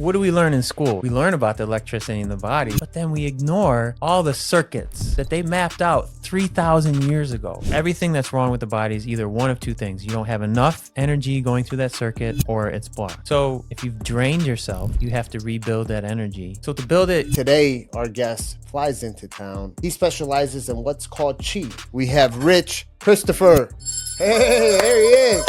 What do we learn in school? We learn about the electricity in the body, but then we ignore all the circuits that they mapped out 3,000 years ago. Everything that's wrong with the body is either one of two things. You don't have enough energy going through that circuit, or it's blocked. So if you've drained yourself, you have to rebuild that energy. So to build it... Today, our guest flies into town. He specializes in what's called chi. We have Rich Christopher. Hey, there he is.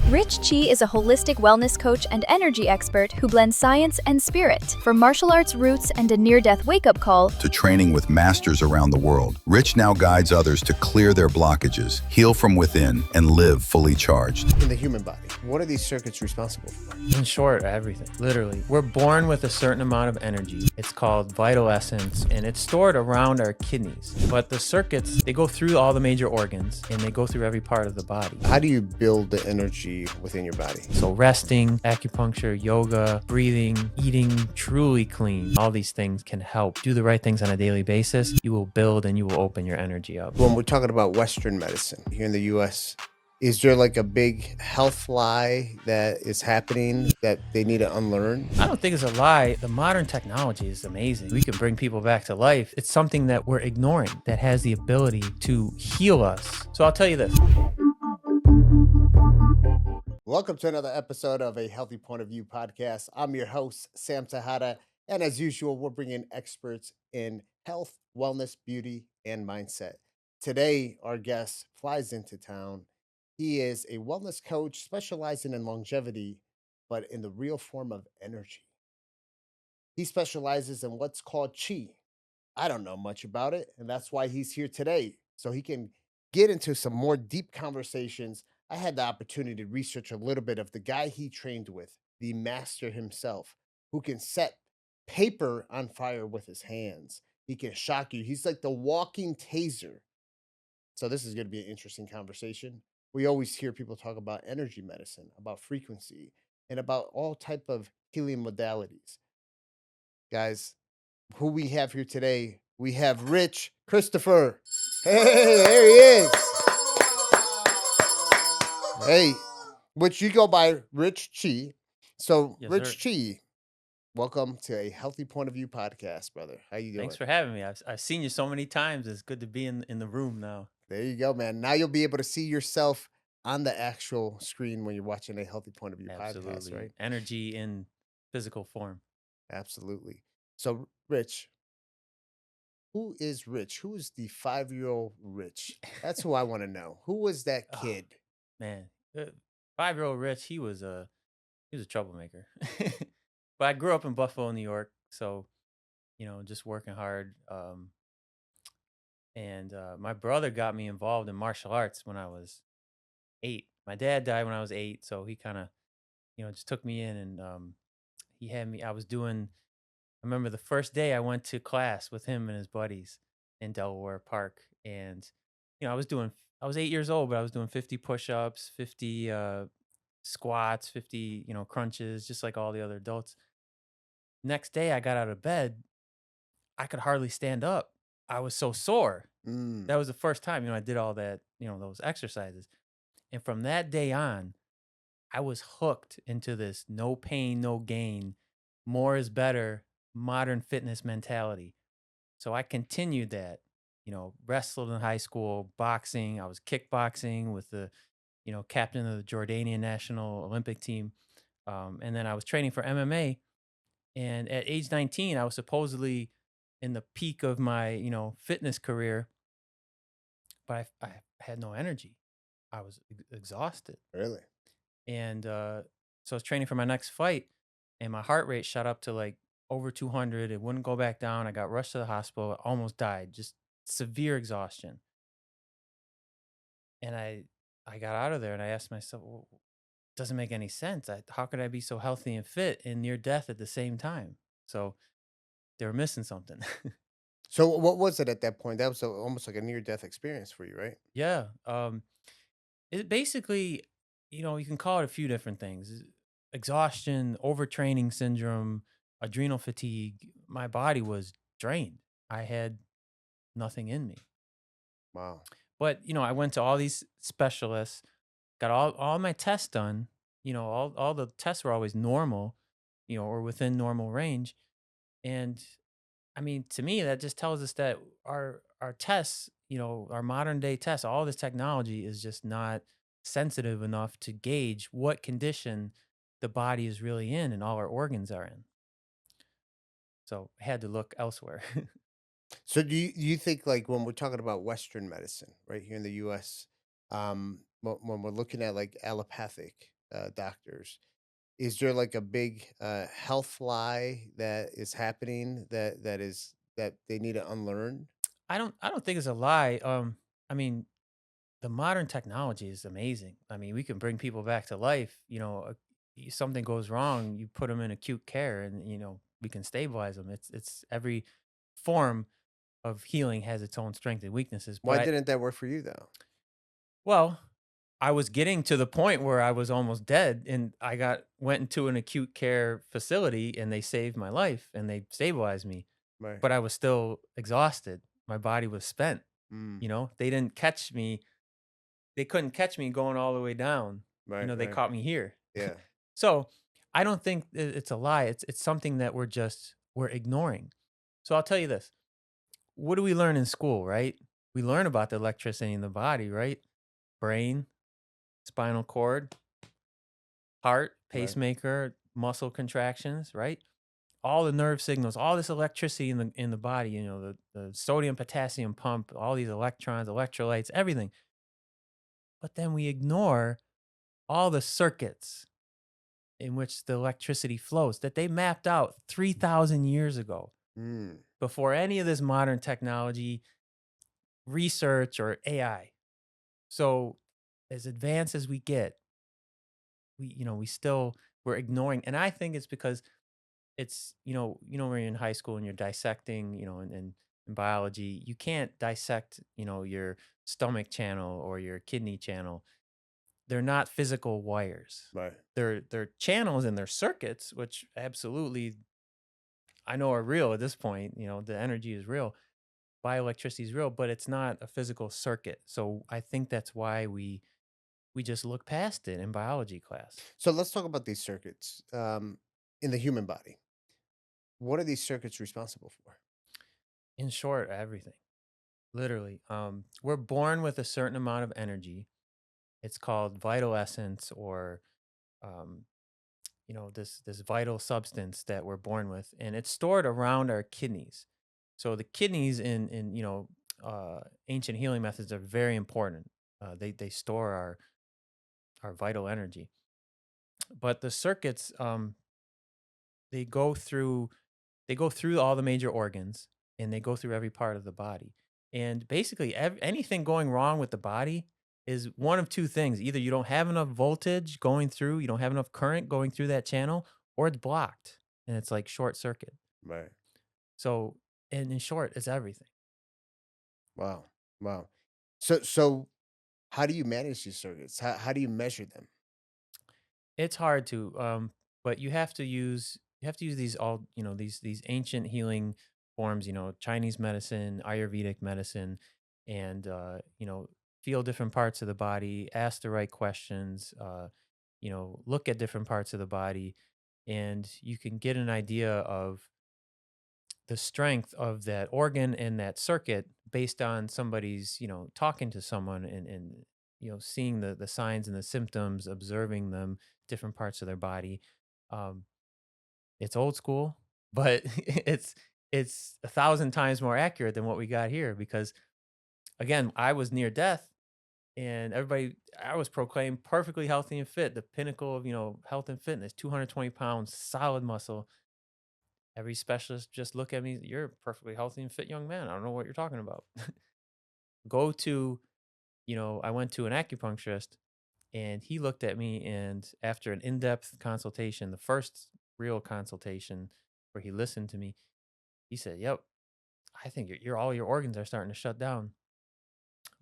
Rich Chi is a holistic wellness coach and energy expert who blends science and spirit. From martial arts roots and a near-death wake-up call to training with masters around the world, Rich now guides others to clear their blockages, heal from within, and live fully charged. In the human body, what are these circuits responsible for? In short, everything. Literally. We're born with a certain amount of energy. It's called vital essence, and it's stored around our kidneys. But the circuits, they go through all the major organs, and they go through every part of the body. How do you build the energy within your body? So resting, acupuncture, yoga, breathing, eating truly clean, all these things can help. Do the right things on a daily basis. You will build and you will open your energy up. When we're talking about Western medicine here in the US, is there like a big health lie that is happening that they need to unlearn? I don't think it's a lie. The modern technology is amazing. We can bring people back to life. It's something that we're ignoring that has the ability to heal us. So I'll tell you this. Welcome to another episode of A Healthy Point of View podcast. I'm your host, Sam Tejada, and as usual, we're bringing experts in health, wellness, beauty, and mindset. Today, our guest flies into town. He is a wellness coach specializing in longevity, but in the real form of energy. He specializes in what's called chi. I don't know much about it, and that's why he's here today, so he can get into some more deep conversations. I had the opportunity to research a little bit of the guy he trained with, the master himself, who can set paper on fire with his hands. He can shock you. He's like the walking taser. So this is going to be an interesting conversation. We always hear people talk about energy medicine, about frequency, and about all type of healing modalities. Guys, who we have here today, we have Rich Christopher. Hey, there he is. Hey, which you go by Rich Chi. So, Yes, Rich sir. Chi, welcome to A Healthy Point of View podcast, brother. How you doing? Thanks for having me. I've seen you so many times. It's good to be in the room now. There you go, man. Now you'll be able to see yourself on the actual screen when you're watching A Healthy Point of View podcast, right? Energy in physical form. Absolutely. So, Rich, who is Rich? Who is the 5-year-old Rich? That's who I want to know. Who was that kid? Man, 5-year-old Rich, he was a troublemaker. But I grew up in Buffalo, New York, so just working hard. And my brother got me involved in martial arts when I was 8. My dad died when I was 8, so he kind of just took me in, and he had me. I remember the first day I went to class with him and his buddies in Delaware Park, and I was 8 years old, but I was doing 50 push-ups, 50 squats, 50 crunches, just like all the other adults. Next day I got out of bed, I could hardly stand up. I was so sore. Mm. That was the first time I did all that, those exercises. And from that day on, I was hooked into this no pain, no gain, more is better, modern fitness mentality. So I continued that, wrestled in high school, boxing. I was kickboxing with the, captain of the Jordanian national Olympic team. And then I was training for MMA. And at age 19, I was supposedly in the peak of my, fitness career, but I had no energy. I was exhausted. Really? And so I was training for my next fight, and my heart rate shot up to like over 200. It wouldn't go back down. I got rushed to the hospital. I almost died. Just severe exhaustion. And I got out of there, and I asked myself, well, it doesn't make any sense. How could I be so healthy and fit and near death at the same time? So they were missing something. So what was it at that point? That was almost like a near-death experience for you, right? Yeah. It basically, you can call it a few different things: exhaustion, overtraining syndrome, adrenal fatigue. My body was drained. I had nothing in me. Wow. But I went to all these specialists, got all my tests done. all the tests were always normal, or within normal range. And I mean, to me, that just tells us that our tests, our modern day tests, all this technology is just not sensitive enough to gauge what condition the body is really in and all our organs are in. So I had to look elsewhere. So do you think, like, when we're talking about Western medicine right here in the US, when we're looking at like allopathic doctors, is there like a big health lie that is happening that they need to unlearn? I don't think it's a lie. I mean, the modern technology is amazing. I mean, we can bring people back to life. Something goes wrong, you put them in acute care, and we can stabilize them. It's every form of healing has its own strengths and weaknesses. But Why didn't that work for you though? well, I was getting to the point where I was almost dead, and I got went into an acute care facility, and they saved my life and they stabilized me. Right. But I was still exhausted. My body was spent. Mm, They didn't catch me. They couldn't catch me going all the way down. right. They Right. caught me here. Yeah. So I don't think it's a lie. It's something that we're ignoring. So I'll tell you this. What do we learn in school, right? We learn about the electricity in the body, right? Brain, spinal cord, heart, Right. pacemaker, muscle contractions, right? All the nerve signals, all this electricity in the body, the sodium potassium pump, all these electrons, electrolytes, everything. But then we ignore all the circuits in which the electricity flows that they mapped out 3,000 years ago Mm. before any of this modern technology, research, or AI. So, as advanced as we get, we're ignoring. And I think it's because it's, when you're in high school and you're dissecting, in biology, you can't dissect, your stomach channel or your kidney channel. They're not physical wires. Right. They're channels and they're circuits, which absolutely I know are real at this point. The energy is real, bioelectricity is real, but it's not a physical circuit. So I think that's why we just look past it in biology class. So let's talk about these circuits in the human body. What are these circuits responsible for? In short, everything. Literally. We're born with a certain amount of energy. It's called vital essence, or um, this vital substance that we're born with, and it's stored around our kidneys. So the kidneys in ancient healing methods are very important. They store our vital energy. But the circuits, they go through they go through all the major organs, and they go through every part of the body. And basically, anything going wrong with the body is one of two things: either you don't have enough voltage going through, you don't have enough current going through that channel, or it's blocked and it's like short circuit. Right. So, and in short, it's everything. Wow. Wow. So how do you manage these circuits? How do you measure them? It's hard to, but you have to use these ancient healing forms, Chinese medicine, Ayurvedic medicine, and feel different parts of the body, ask the right questions, look at different parts of the body, and you can get an idea of the strength of that organ and that circuit based on somebody's, talking to someone, and seeing the signs and the symptoms, observing them, different parts of their body. um it's old school, but it's a thousand times more accurate than what we got here, because again, I was near death, and I was proclaimed perfectly healthy and fit, the pinnacle of health and fitness, 220 pounds, solid muscle. Every specialist just look at me, "You're a perfectly healthy and fit young man. I don't know what you're talking about." Go to, I went to an acupuncturist, and he looked at me, and after an in-depth consultation, the first real consultation where he listened to me, he said, "Yep, I think your all your organs are starting to shut down."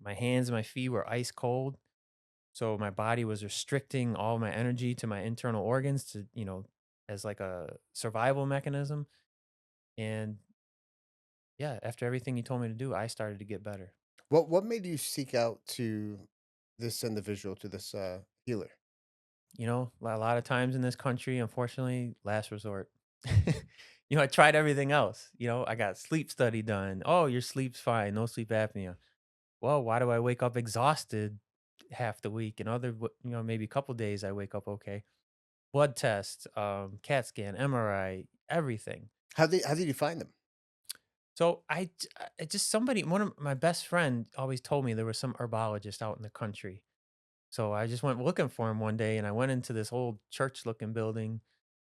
My hands and my feet were ice cold. So my body was restricting all my energy to my internal organs to, as like a survival mechanism. And yeah, after everything he told me to do, I started to get better. What made you seek out to this individual, to this healer? A lot of times in this country, unfortunately, last resort. I tried everything else. I got sleep study done. Oh, your sleep's fine, no sleep apnea. Well, why do I wake up exhausted half the week? And maybe a couple days I wake up okay. Blood test, CAT scan, MRI, everything. How did you find them? So I just somebody, one of my best friend always told me there was some herbologist out in the country. So I just went looking for him one day, and I went into this old church looking building,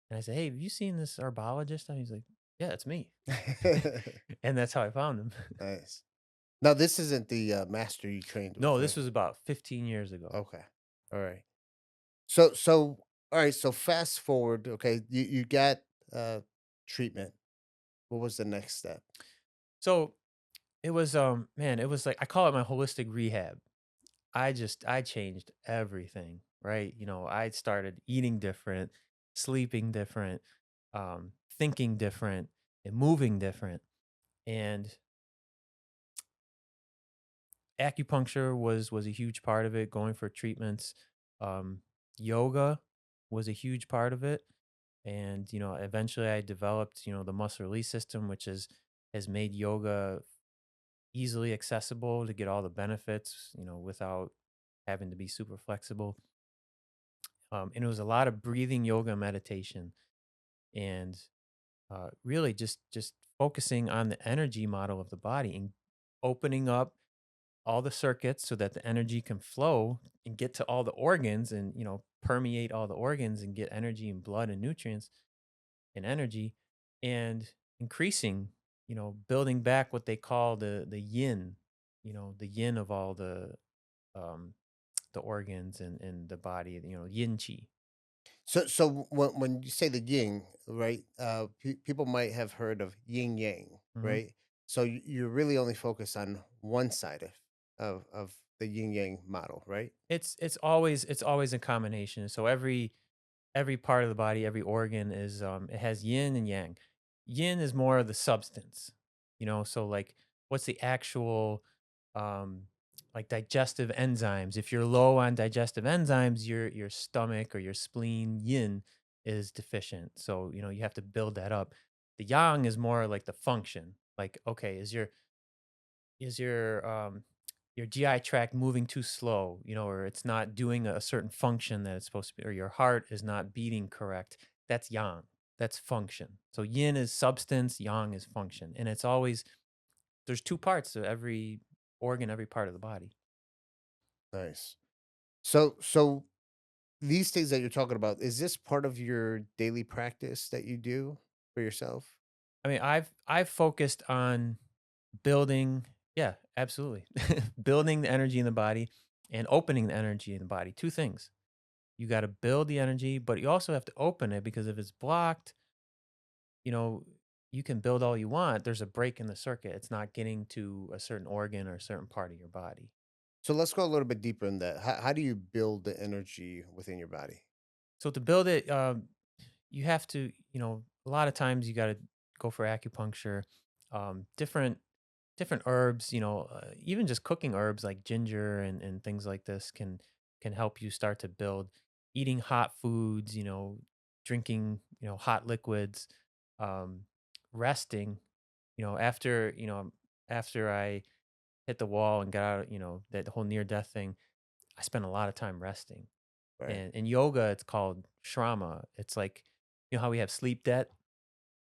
and I said, "Hey, have you seen this herbologist?" And he's like, "Yeah, it's me." And that's how I found him. Nice. Now this isn't the, master you trained with, No, this right? was about 15 years ago. Okay. Alright. So alright, so fast forward, okay, you got, uh, treatment. What was the next step? So it was, man, it was like I call it my holistic rehab. I changed everything, right? I started eating different, sleeping different, thinking different, and moving different. And acupuncture was a huge part of it, going for treatments. Um, Yoga was a huge part of it. And, eventually I developed, the muscle release system, which has made yoga easily accessible to get all the benefits, without having to be super flexible. And it was a lot of breathing yoga meditation and really just focusing on the energy model of the body and opening up all the circuits so that the energy can flow and get to all the organs and permeate all the organs and get energy and blood and nutrients and energy and increasing, building back what they call the yin, the yin of all um the organs and the body, yin chi. So when you say the yin, right? People might have heard of yin yang, Mhm. right? So you're really only focused on one side of the yin yang model, right? It's always a combination. So every part of the body, every organ it has yin and yang. Yin is more of the substance, so like what's the actual um like digestive enzymes. If you're low on digestive enzymes, your stomach or your spleen yin is deficient. So, you have to build that up. The yang is more like the function. Like, okay, is your GI tract moving too slow, or it's not doing a certain function that it's supposed to be, or your heart is not beating correct. That's yang. That's function. So yin is substance, yang is function. And it's always there's two parts to every organ, every part of the body. Nice. So these things that you're talking about, is this part of your daily practice that you do for yourself? I mean, I've focused on building, yeah, absolutely. Building the energy in the body and opening the energy in the body. Two things. You got to build the energy, but you also have to open it because if it's blocked, you know, you can build all you want. There's a break in the circuit. It's not getting to a certain organ or a certain part of your body. So let's go a little bit deeper in that. How do you build the energy within your body? So to build it, you have to, a lot of times you got to go for acupuncture, different herbs, even just cooking herbs like ginger and things like this can help you start to build. Eating hot foods, drinking, hot liquids, um, resting, after I hit the wall and got out, that whole near death thing, I spent a lot of time resting. Right. And in yoga, it's called shrama. It's like, how we have sleep debt.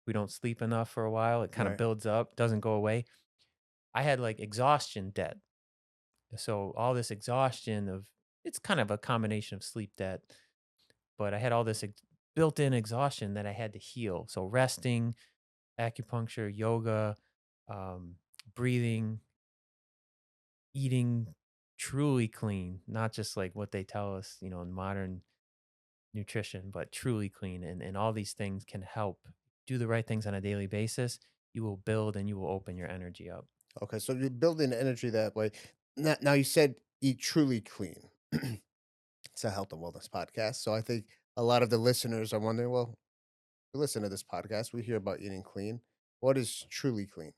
We don't sleep enough for a while. It kind of Right. builds up, doesn't go away. I had like exhaustion debt. So all this exhaustion of it's kind of a combination of sleep debt, but I had all this built-in exhaustion that I had to heal. So resting, acupuncture, yoga, um, breathing, eating truly clean, not just like what they tell us, in modern nutrition, but truly clean. And all these things can help. Do the right things on a daily basis. You will build and you will open your energy up. Okay. So you're building energy that way. Now you said eat truly clean. It's a health and wellness podcast. So I think a lot of the listeners are wondering, well, we listen to this podcast, we hear about eating clean. What is truly clean?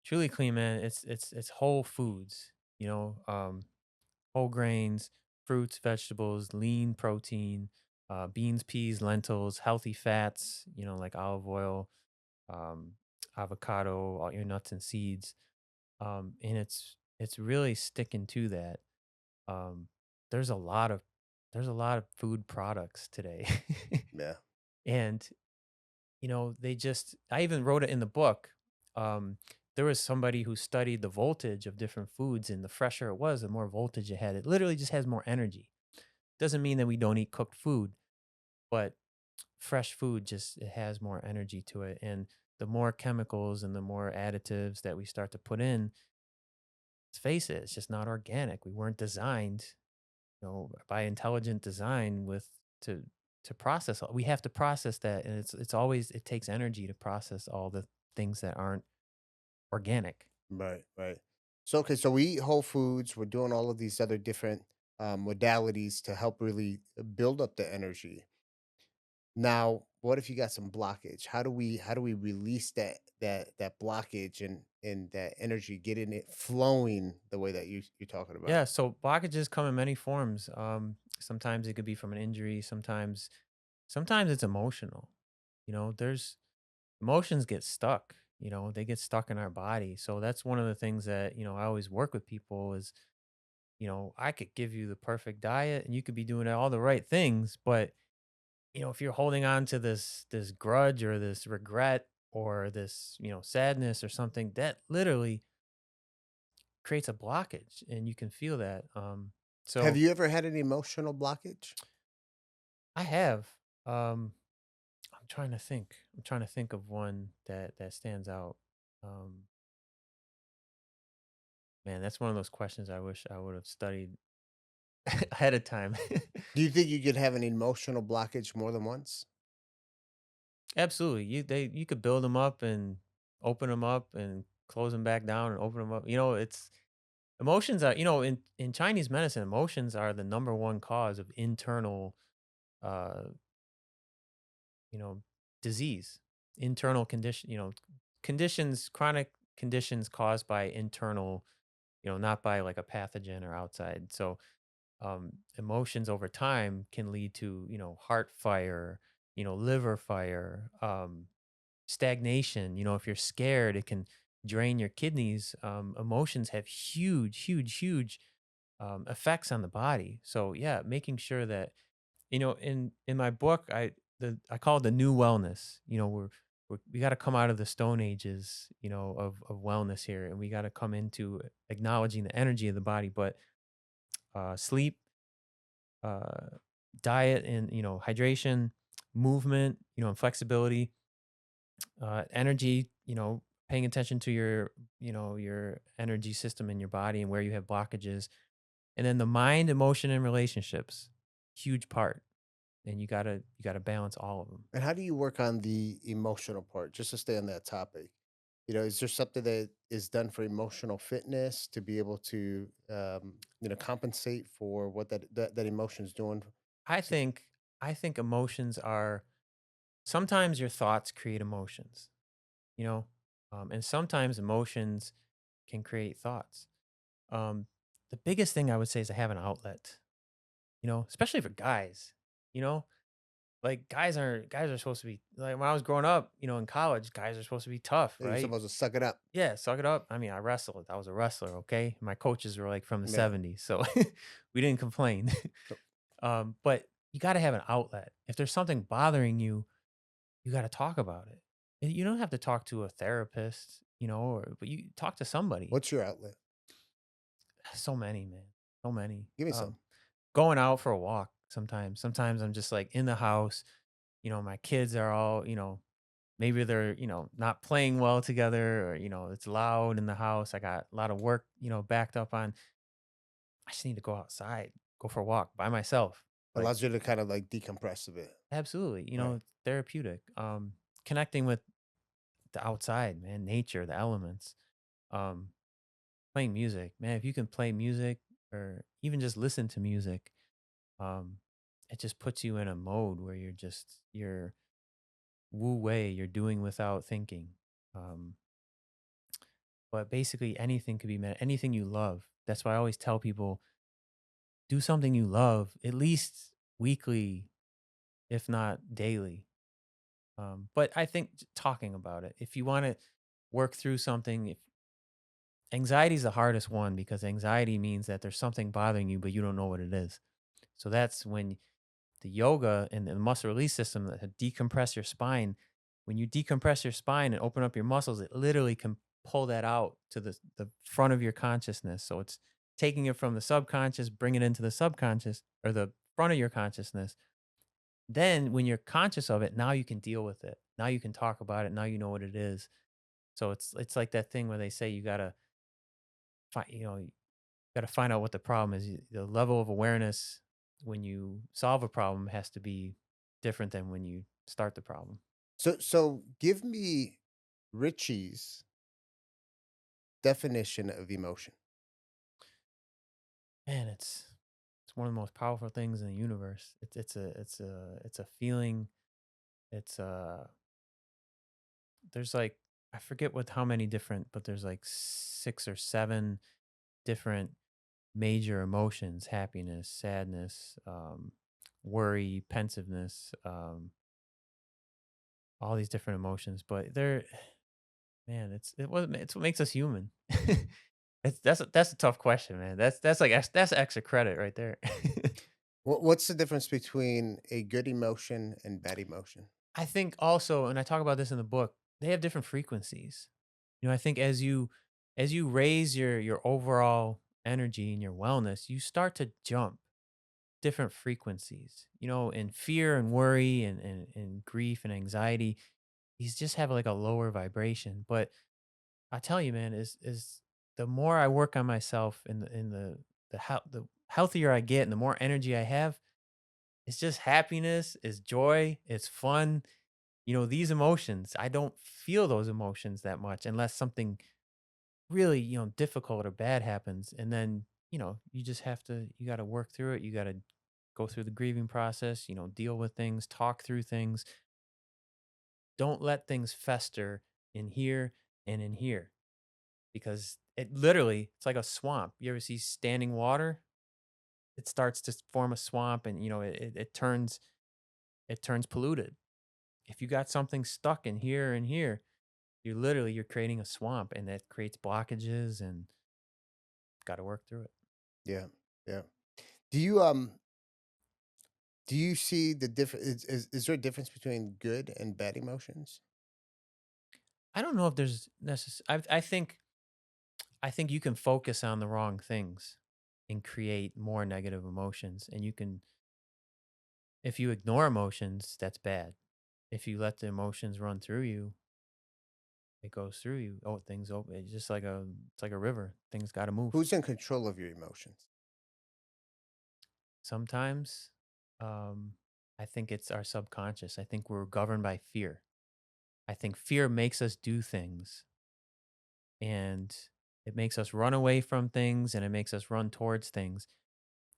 Truly clean, man. It's whole foods, whole grains, fruits, vegetables, lean protein. beans, peas, lentils, healthy fats, like olive oil, um, avocado, all your nuts and seeds. And it's really sticking to that. Um, there's a lot of there's a lot of food products today. Yeah. And they just I even wrote it in the book. Um, there was somebody who studied the voltage of different foods, and the fresher it was, the more voltage it had. It literally just has more energy. Doesn't mean that we don't eat cooked food, but fresh food just it has more energy to it. And the more chemicals and the more additives that we start to put in, let's face it, it's just not organic. We weren't designed, by intelligent design with to to process. We have to process that, and it's always it takes energy to process all the things that aren't organic. Right, right. So okay, so we eat whole foods. We're doing all of these other different modalities to help really build up the energy. Now, what if you got some blockage? How do we release that blockage and that energy, getting it flowing the way that you're talking about? Yeah, so blockages come in many forms. Sometimes it could be from an injury. Sometimes it's emotional. There's emotions get stuck. They get stuck in our body. So that's one of the things that I always work with people is I could give you the perfect diet and you could be doing all the right things, but if you're holding on to this grudge or this regret or this, sadness or something, that literally creates a blockage and you can feel that. Have So you ever had an emotional blockage? I have um I'm trying to think of one that stands out. Um Man, that's one of those questions I wish I would have studied ahead of time. Do you think you could have an emotional blockage more than once? Absolutely. You could build them up and open them up and close them back down and open them up. It's emotions are, in Chinese medicine, emotions are the number one cause of internal uh, you know, disease, internal condition, conditions, chronic conditions caused by internal, not by like a pathogen or outside. So emotions over time can lead to heart fire, liver fire, stagnation. If you're scared, it can drain your kidneys. Emotions have huge effects on the body. So yeah, making sure that in my book, I call it the new wellness. We got to come out of the stone ages, of wellness here, and we got to come into acknowledging the energy of the body. But sleep, uh, diet, and hydration, movement, and flexibility, energy. Paying attention to your energy system in your body and where you have blockages, and then the mind, emotion, and relationships, huge part. And you gotta balance all of them. And how do you work on the emotional part? Just to stay on that topic. Is there something that is done for emotional fitness to be able to, compensate for what that emotion is doing? I So, think I think emotions are sometimes your thoughts create emotions, you know, and sometimes emotions can create thoughts. Um, the biggest thing I would say is to have an outlet, especially for guys. You know, like guys are supposed to be like when I was growing up, in college, guys are supposed to be tough, you're right? supposed to suck it up. Yeah, suck it up. I mean, I wrestled. I was a wrestler, okay? My coaches were like from the Yeah. 70s, so we didn't complain. So, But you got to have an outlet. If there's something bothering you, you got to talk about it. And you don't have to talk to a therapist, but you talk to somebody. what's your outlet? So many, man. So many. Give me some. Going out for a walk sometimes. Sometimes I'm just like in the house, my kids are all, maybe they're, not playing well together or, it's loud in the house. I got a lot of work, backed up on. I just need to go outside, go for a walk by myself. Like, Allows you to kind of like decompress a bit. absolutely, Right. it's therapeutic. Connecting with the outside, man, nature, the elements. Um, Playing music, man. If you can play music or even just listen to music, um, it just puts you in a mode where you're wu wei, you're doing without thinking. Um, but basically anything could be met, anything you love. That's why I always tell people do something you love at least weekly, if not daily. But I think talking about it, if you want to work through something, if anxiety is the hardest one because anxiety means that there's something bothering you, but you don't know what it is. So that's when the yoga and the muscle release system that decompress your spine. When you decompress your spine and open up your muscles, it literally can pull that out to the front of your consciousness. So it's taking it from the subconscious, bring it into the subconscious or the front of your consciousness. Then when you're conscious of it, now you can deal with it. Now you can talk about it. Now you know what it is. So it's like that thing where they say you gotta find you gotta find out what the problem is. The level of awareness when you solve a problem has to be different than when you start the problem. So give me Richie's definition of emotion. Man, it's one of the most powerful things in the universe. It's a feeling. It's there's like I forget what how many different, but there's like 6 or 7 different major emotions: happiness, sadness, worry, pensiveness, all these different emotions. But they're man, it's what makes us human. That's a tough question, man. That's extra credit right there. What's the difference between a good emotion and bad emotion? I think also, and I talk about this in the book, they have different frequencies. I think as you raise your overall energy and your wellness, you start to jump different frequencies. In fear and worry and grief and anxiety, these just have like a lower vibration. But I tell you, man, is the more I work on myself and the healthier I get and the more energy I have, it's just happiness, it's joy, it's fun. These emotions, I don't feel those emotions that much unless something really, difficult or bad happens. And then, you got to work through it. You got to go through the grieving process, deal with things, talk through things. Don't let things fester in here and in here because it's like a swamp. You ever see standing water? It starts to form a swamp and, it turns polluted. If you got something stuck in here and here, you're creating a swamp and that creates blockages and got to work through it. Yeah, yeah. Do you see the difference? Is there a difference between good and bad emotions? I don't know if there's I think you can focus on the wrong things and create more negative emotions. And if you ignore emotions, that's bad. If you let the emotions run through you, it goes through you. Oh, things open. It's like a river. Things got to move. Who's in control of your emotions? Sometimes, um, I think it's our subconscious. I think we're governed by fear. I think fear makes us do things and it makes us run away from things and it makes us run towards things.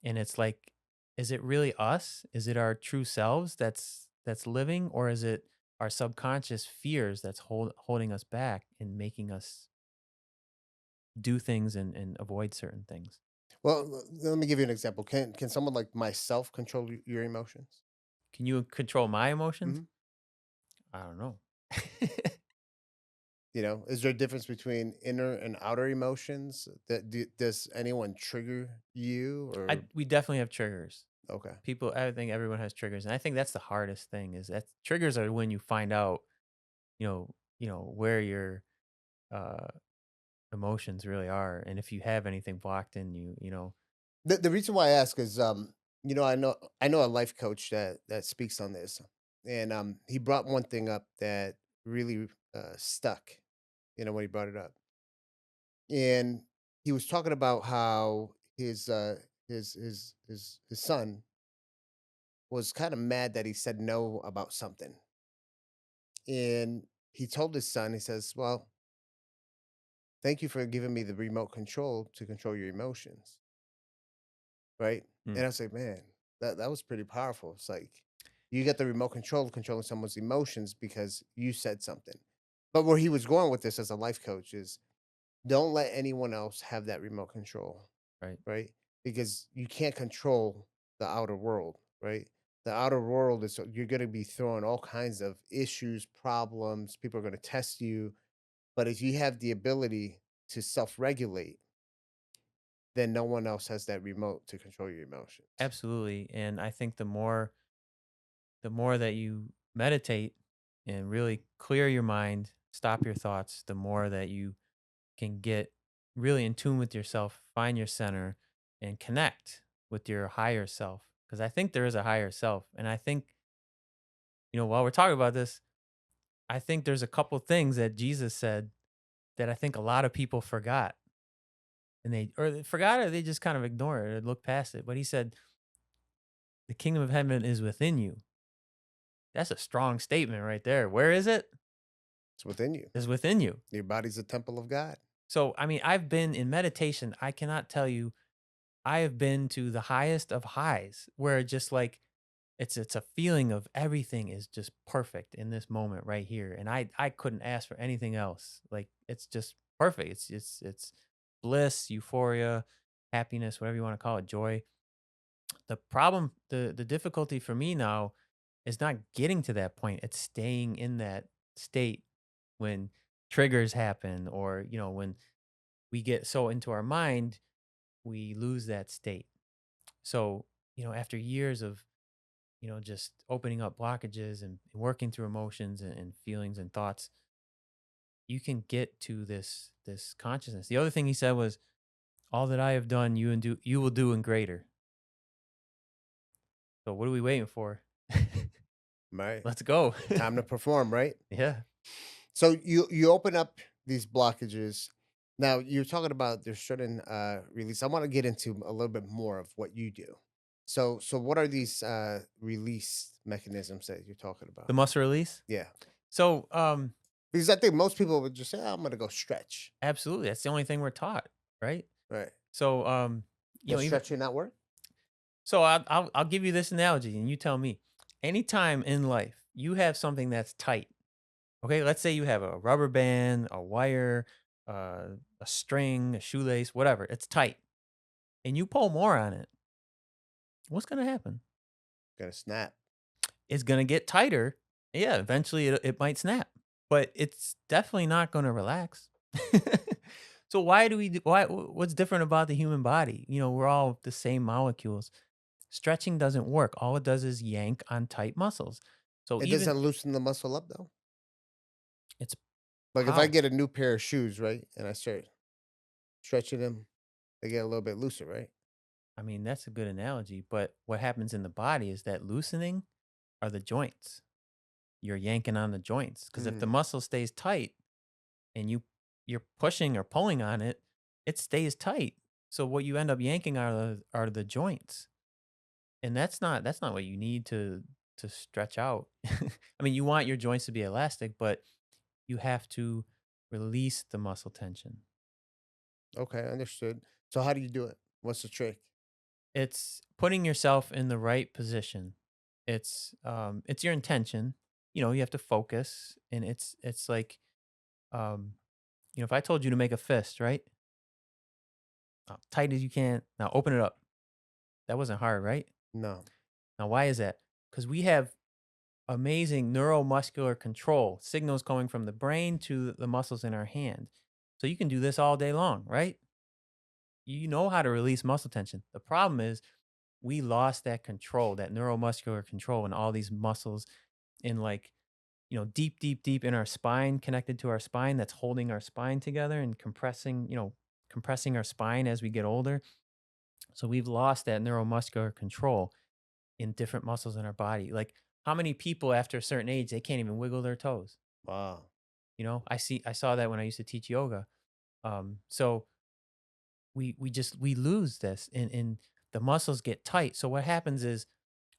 And it's like, is it really us? Is it our true selves that's living, or is it our subconscious fears that's holding us back and making us do things and avoid certain things? Well, let me give you an example. Can someone like myself control your emotions? Can you control my emotions? Mhm. I don't know. Is there a difference between inner and outer emotions? Does anyone trigger you or We definitely have triggers. okay? I think everyone has triggers, and I think that's the hardest thing. Is that triggers are when you find out, where your uh, emotions really are, and if you have anything blocked in you. The reason why I ask is I know a life coach that speaks on this, and he brought one thing up that really stuck. When he brought it up, and he was talking about how his son was kind of mad that he said no about something, and he told his son, he says, "Well, thank you for giving me the remote control to control your emotions." Right? Mm, And I was like, "Man, that was pretty powerful." It's like, you get the remote control of controlling someone's emotions because you said something. But where he was going with this as a life coach is, don't let anyone else have that remote control, right. right? Because you can't control the outer world, right? The outer world is you're going to be throwing all kinds of issues, problems. People are going to test you. But if you have the ability to self-regulate, then no one else has that remote to control your emotions. Absolutely. And I think the more that you meditate and really clear your mind, stop your thoughts, the more that you can get really in tune with yourself, find your center, and connect with your higher self. Because I think there is a higher self. And I think, while we're talking about this, I think there's a couple things that Jesus said that I think a lot of people forgot. And they forgot it, or they just kind of ignore it or look past it. But he said, the kingdom of heaven is within you. That's a strong statement right there. Where is it? It's within you. It's within you. Your body's a temple of God. So, I mean, I've been in meditation. I cannot tell you, I have been to the highest of highs where just like it's a feeling of everything is just perfect in this moment right here. And I couldn't ask for anything else. Like it's just perfect. It's bliss, euphoria, happiness, whatever you want to call it, joy. The problem, the difficulty for me now is not getting to that point. It's staying in that state when triggers happen, or when we get so into our mind, we lose that state. So, after years of, just opening up blockages and working through emotions and feelings and thoughts, you can get to this consciousness. The other thing he said was, all that I have done, you will do in greater. So what are we waiting for? Right. Let's go. Time to perform, right? Yeah. So you open up these blockages. Now you're talking about there's certain release. I want to get into a little bit more of what you do. So what are these release mechanisms that you're talking about? The muscle release. Yeah. So, Because I think most people would just say, "Oh, I'm gonna go stretch." absolutely. That's the only thing we're taught, right? Right. So, Does even stretching not work? so, I'll give you this analogy, and you tell me. Anytime in life you have something that's tight, okay. Let's say you have a rubber band, a wire, a string, a shoelace, whatever. It's tight, and you pull more on it. What's gonna happen? Gonna snap. It's gonna get tighter. Yeah, eventually it might snap, but it's definitely not gonna relax. So why do we do, why what's different about the human body? We're all the same molecules. Stretching doesn't work. All it does is yank on tight muscles. So It even doesn't loosen the muscle up though. it's Like if I how get a new pair of shoes, right, and I start stretching them, they get a little bit looser, right? I mean, that's a good analogy, but what happens in the body is that loosening are the joints. You're yanking on the joints because if the Mm. muscle stays tight and you're pushing or pulling on it, it stays tight. So what you end up yanking are the joints. And that's not what you need to stretch out. I mean, you want your joints to be elastic, but you have to release the muscle tension. Okay, understood. So how do you do it? What's the trick? It's putting yourself in the right position. It's your intention. You have to focus, and it's like, um if I told you to make a fist, right? Tight as you can. Now open it up. That wasn't hard, right? No. Now why is that? Because we have amazing neuromuscular control, signals going from the brain to the muscles in our hand. So you can do this all day long, right? You know how to release muscle tension. The problem is we lost that control, that neuromuscular control, and all these muscles in, like, deep, deep, deep in our spine, connected to our spine, that's holding our spine together and compressing our spine as we get older. So we've lost that neuromuscular control in different muscles in our body. Like, how many people after a certain age, they can't even wiggle their toes? Wow. I saw that when I used to teach yoga. So we lose this, and the muscles get tight. So what happens is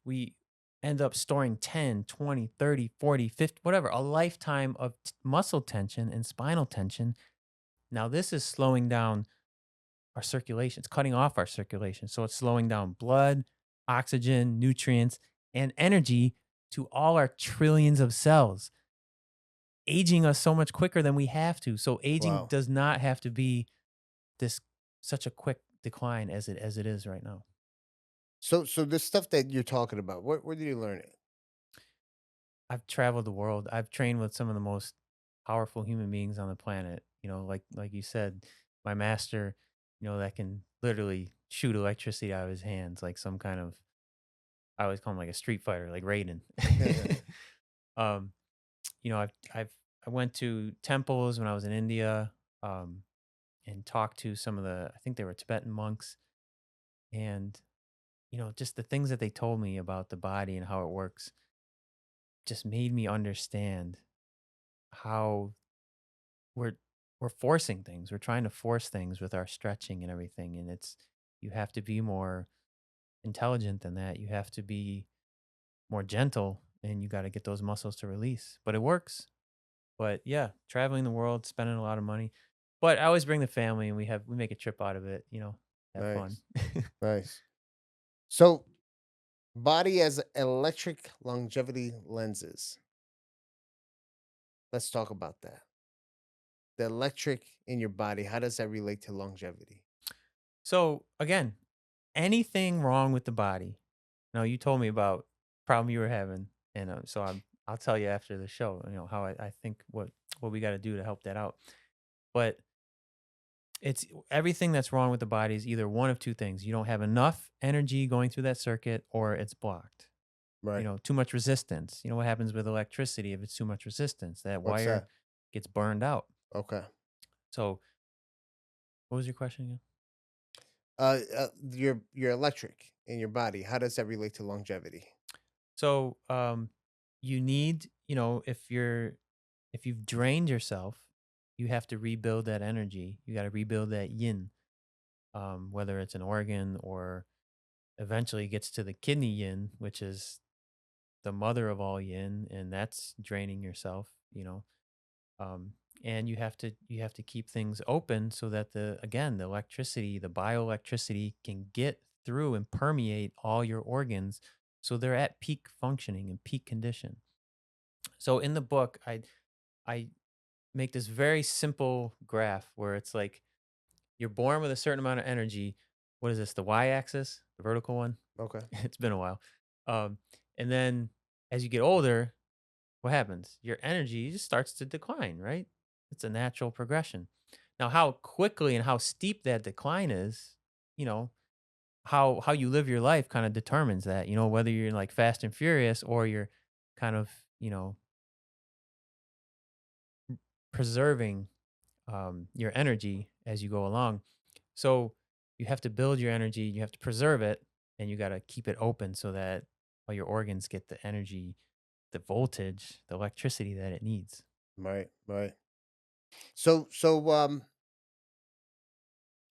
we end up storing 10, 20, 30, 40, 50, whatever, a lifetime of muscle tension and spinal tension. Now this is slowing down our circulation. It's cutting off our circulation. So it's slowing down blood, oxygen, nutrients, and energy to all our trillions of cells, aging us so much quicker than we have to. So aging Wow. does not have to be this such a quick decline as it is right now. So this stuff that you're talking about, where did you learn it? I've traveled the world. I've trained with some of the most powerful human beings on the planet. Like you said, my master, that can literally shoot electricity out of his hands, like some kind of, I always call him like a street fighter, like Raiden. um, I've I went to temples when I was in India, um, and talked to some of I think they were Tibetan monks, and just the things that they told me about the body and how it works just made me understand how we're we're forcing things. We're trying to force things with our stretching and everything, and you have to be more intelligent than that. You have to be more gentle, and you got to get those muscles to release. But it works. But yeah, traveling the world, spending a lot of money. But I always bring the family, and we make a trip out of it. Have fun. Nice, nice. So body as electric longevity lenses. Let's talk about that. The electric in your body, how does that relate to longevity? So again, anything wrong with the body? No, you told me about problem you were having, and I'll tell you after the show. How I think what we got to do to help that out. But it's everything that's wrong with the body is either one of two things: you don't have enough energy going through that circuit, or it's blocked. Right. Too much resistance. You know what happens with electricity if it's too much resistance? That What's wire that? gets burned out. Okay. So, what was your question again? Your electric in your body, how does that relate to longevity? So, you need, if you've drained yourself, you have to rebuild that energy. You got to rebuild that yin, whether it's an organ or eventually gets to the kidney yin, which is the mother of all yin, and that's draining yourself. Um, and you have to keep things open so that the electricity, the bioelectricity can get through and permeate all your organs, so they're at peak functioning and peak condition. So in the book, I make this very simple graph where it's like you're born with a certain amount of energy. What is this? The y-axis, the vertical one. Okay. It's been a while. Um, and then as you get older, what happens? Your energy just starts to decline, right? It's a natural progression. Now, how quickly and how steep that decline is, you know, how you live your life kind of determines that, whether you're like fast and furious or you're kind of, preserving your energy as you go along. So you have to build your energy, you have to preserve it, and you got to keep it open so that all your organs get the energy, the voltage, the electricity that it needs. Right, right. So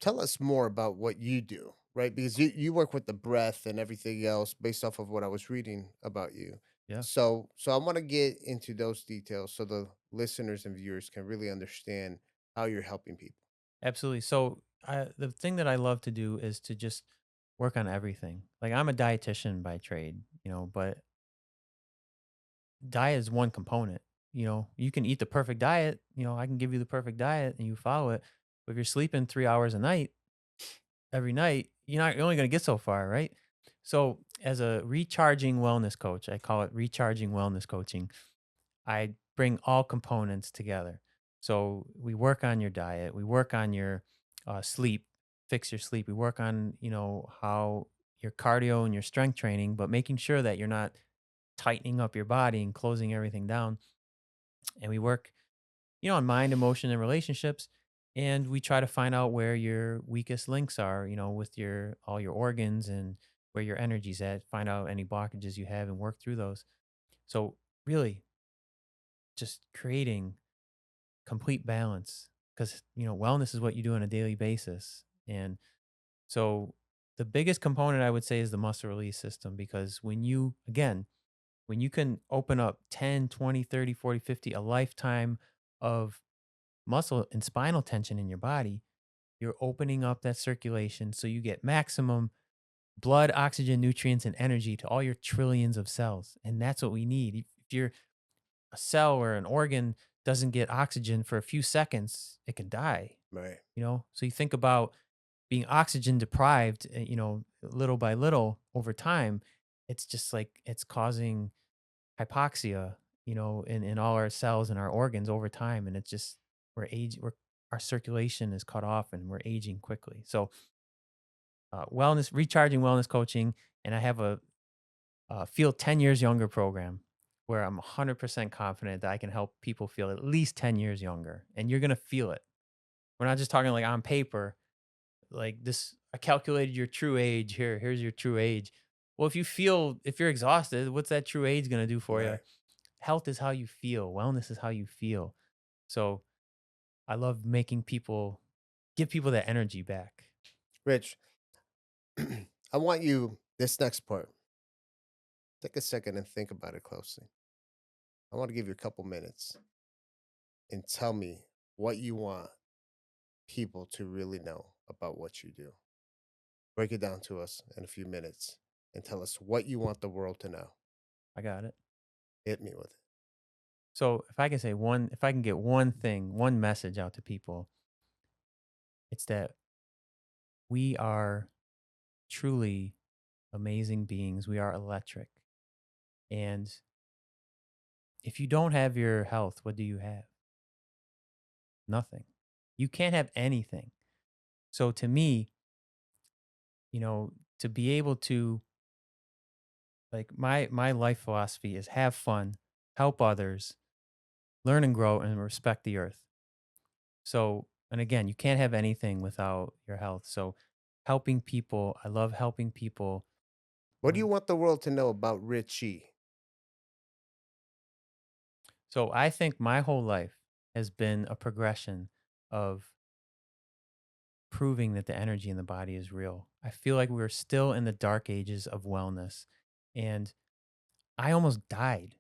tell us more about what you do, right? Because you work with the breath and everything else based off of what I was reading about you. Yeah. So I want to get into those details so the listeners and viewers can really understand how you're helping people. Absolutely. So the thing that I love to do is to just work on everything. Like I'm a dietitian by trade, but diet is one component. You can eat the perfect diet. I can give you the perfect diet and you follow it. But if you're sleeping 3 hours a night every night, you're only going to get so far, right? So as a recharging wellness coach, I call it recharging wellness coaching. I bring all components together. So we work on your diet, we work on your sleep, fix your sleep. We work on, how your cardio and your strength training, but making sure that you're not tightening up your body and closing everything down. And we work, on mind, emotion, and relationships. And we try to find out where your weakest links are, with all your organs and where your energy's at, find out any blockages you have and work through those. So really just creating complete balance because wellness is what you do on a daily basis. And so the biggest component I would say is the muscle release system, because when you can open up 10, 20, 30, 40, 50, a lifetime of muscle and spinal tension in your body, you're opening up that circulation so you get maximum blood, oxygen, nutrients, and energy to all your trillions of cells. And that's what we need. If you're a cell or an organ doesn't get oxygen for a few seconds, it can die. Right. So you think about being oxygen deprived, little by little over time, it's just like it's causing hypoxia, in all our cells and our organs over time. And it's just, our circulation is cut off and we're aging quickly. So, recharging wellness coaching, and I have a feel 10 years younger program where I'm 100% confident that I can help people feel at least 10 years younger. And you're going to feel it. We're not just talking like on paper, like this, I calculated your true age here. Here's your true age. Well, if you're exhausted, what's that true age going to do for you? Right. Health is how you feel. Wellness is how you feel. So I love give people that energy back. Rich, I want you, this next part, take a second and think about it closely. I want to give you a couple minutes and tell me what you want people to really know about what you do. Break it down to us in a few minutes and tell us what you want the world to know. I got it. Hit me with it. So if I can get one message out to people, it's that we are truly amazing beings. We are electric. And if you don't have your health, what do you have? Nothing. You can't have anything. So to me, to be able to, like, my life philosophy is have fun, help others, learn and grow, and respect the earth. So, and again, you can't have anything without your health. So helping people, I love helping people. What do you want the world to know about Richie? So I think my whole life has been a progression of proving that the energy in the body is real. I feel like we're still in the dark ages of wellness. And I almost died.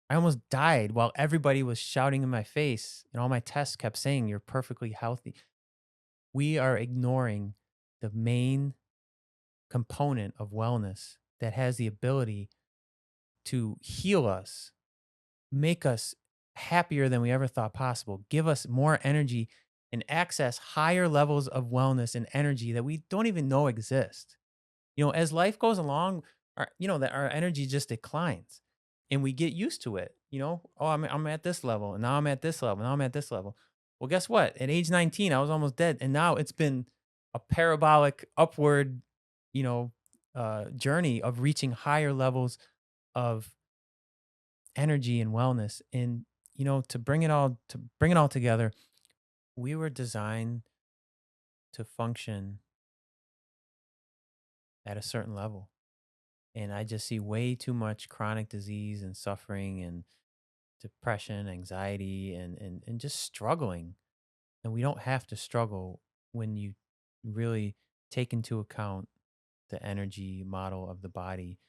I almost died while everybody was shouting in my face and all my tests kept saying you're perfectly healthy. We are ignoring the main component of wellness that has the ability to heal us, make us happier than we ever thought possible, give us more energy and access higher levels of wellness and energy that we don't even know exist. As life goes along, that our energy just declines and we get used to it. Oh, I'm at this level and now I'm at this level. Now I'm at this level. Well, guess what? At age 19, I was almost dead. And now it's been a parabolic upward, journey of reaching higher levels of energy and wellness. And, to bring it all together, we were designed to function at a certain level. And I just see way too much chronic disease and suffering and depression, anxiety, and just struggling. And we don't have to struggle when you really take into account the energy model of the body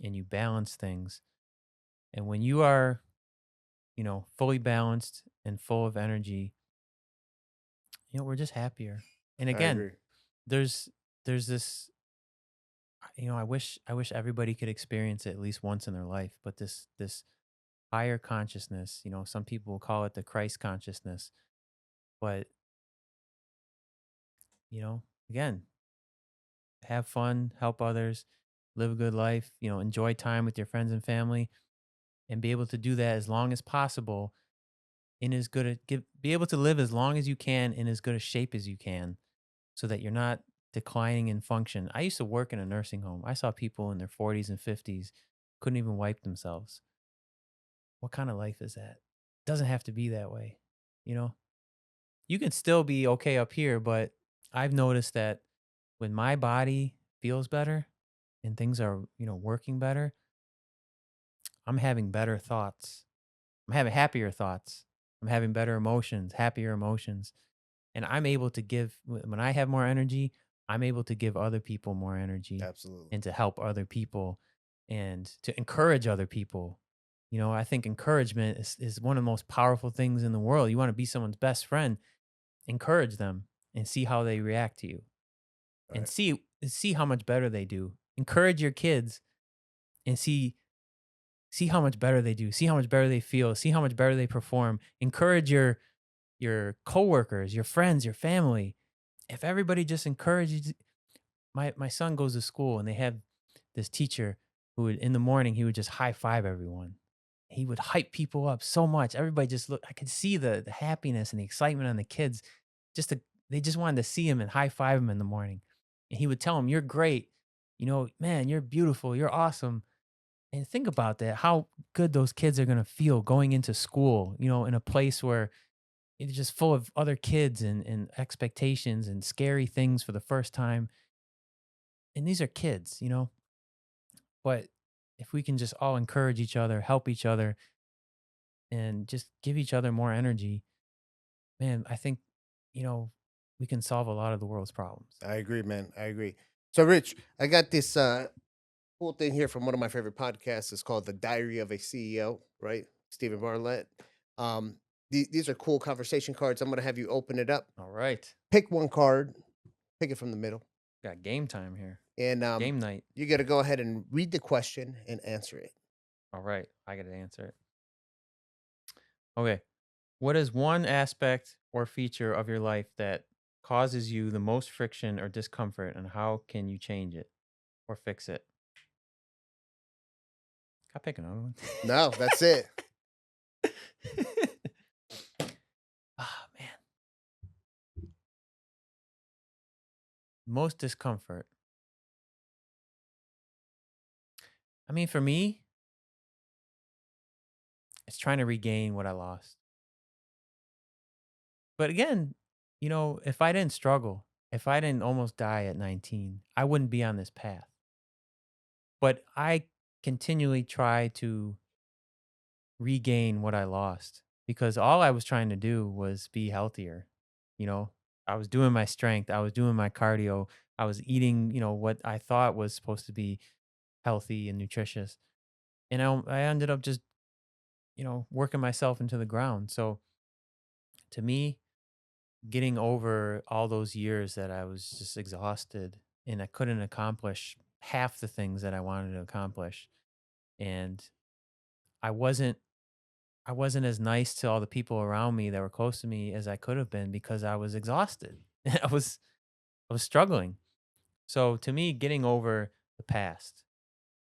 and you balance things. And when you are, fully balanced and full of energy, we're just happier. And I again, agree. there's this, I wish everybody could experience it at least once in their life, but this higher consciousness, some people will call it the Christ consciousness, but again, have fun, help others, live a good life, enjoy time with your friends and family, and be able to do that as long as possible in as good a be able to live as long as you can in as good a shape as you can so that you're not declining in function. I used to work in a nursing home. I saw people in their 40s and 50s couldn't even wipe themselves. What kind of life is that? Doesn't have to be that way. You know, you can still be okay up here, but I've noticed that when my body feels better and things are, working better, I'm having better thoughts. I'm having happier thoughts. I'm having better emotions, happier emotions. And I'm able to give, when I have more energy, I'm able to give other people more energy Absolutely. and to help other people and to encourage other people. I think encouragement is one of the most powerful things in the world. You want to be someone's best friend, encourage them and see how they react to you and Right. see how much better they do. Encourage your kids and see how much better they do, see how much better they feel, see how much better they perform. Encourage your coworkers, your friends, your family, If everybody just encourages, my son goes to school and they have this teacher who would, in the morning, he would just high five everyone. He would hype people up so much. Everybody just look, I could see the happiness and the excitement on the kids. Just to, they just wanted to see him and high five him in the morning. And he would tell him, "You're great. You know, man, you're beautiful. You're awesome." And think about that, how good those kids are gonna feel going into school, in a place where it's just full of other kids and expectations and scary things for the first time. And these are kids. But if we can just all encourage each other, help each other, and just give each other more energy, man, I think, you know, we can solve a lot of the world's problems. I agree, man. I agree. So, Rich, I got this cool thing here from one of my favorite podcasts. It's called The Diary of a CEO, right? Stephen Bartlett. Um, these are cool conversation cards. I'm going to have you open it up. All right. Pick one card, pick it from the middle, Got game time here. and Game night. you got to go ahead and read the question and answer it. All right. I got to answer it. Okay. What is one aspect or feature of your life that causes you the most friction or discomfort, and how can you change it or fix it? Can I pick another one? No, that's it. Ah, man. Most discomfort. I mean, for me, it's trying to regain what I lost. But again, if I didn't struggle, if I didn't almost die at 19, I wouldn't be on this path. But I continually try to regain what I lost because all I was trying to do was be healthier. You know, I was doing my strength, I was doing my cardio, I was eating, what I thought was supposed to be healthy and nutritious. And I ended up just, working myself into the ground. So to me, getting over all those years that I was just exhausted and I couldn't accomplish half the things that I wanted to accomplish. And I wasn't I wasn't as nice to all the people around me that were close to me as I could have been because I was exhausted. I was struggling. So to me, getting over the past,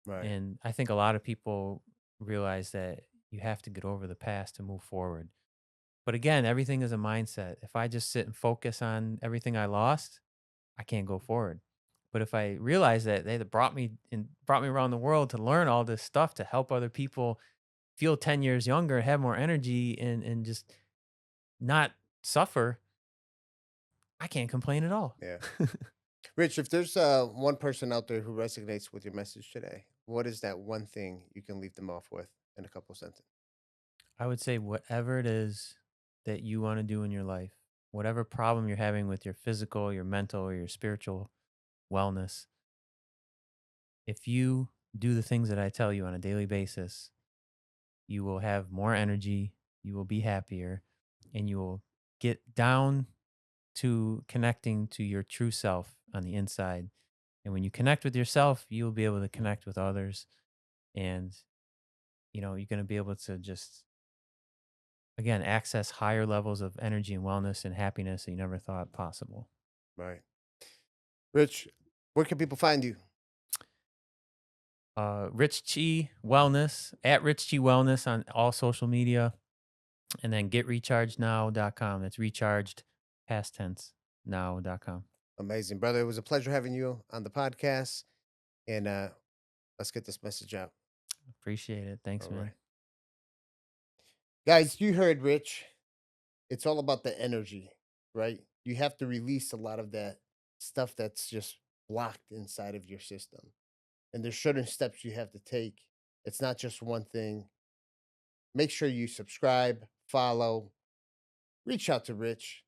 Right. and I think a lot of people realize that you have to get over the past to move forward. But again, everything is a mindset. If I just sit and focus on everything I lost, I can't go forward. But if I realize that they had brought me around the world to learn all this stuff to help other people feel 10 years younger, have more energy and just not suffer, I can't complain at all. Yeah. Rich, if there's one person out there who resonates with your message today, what is that one thing you can leave them off with in a couple sentences? I would say whatever it is that you want to do in your life, whatever problem you're having with your physical, your mental, or your spiritual wellness, if you do the things that I tell you on a daily basis, you will have more energy, you will be happier, and you will get down to connecting to your true self on the inside. And when you connect with yourself, you'll be able to connect with others. And, you're going to be able to just, again, access higher levels of energy and wellness and happiness that you never thought possible. Right. Rich, where can people find you? Rich Chi Wellness, at Rich Chi Wellness on all social media. And then getrechargednow.com. It's recharged, past tense, now.com. Amazing, brother. It was a pleasure having you on the podcast. And let's get this message out. Appreciate it. Thanks, All man. right. Guys, you heard Rich. It's all about the energy, right? You have to release a lot of that stuff that's just blocked inside of your system. And there's certain steps you have to take. It's not just one thing. Make sure you subscribe, follow, reach out to Rich,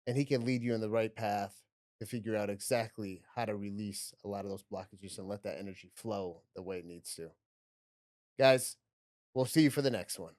and he can lead you in the right path to figure out exactly how to release a lot of those blockages and let that energy flow the way it needs to. Guys, we'll see you for the next one.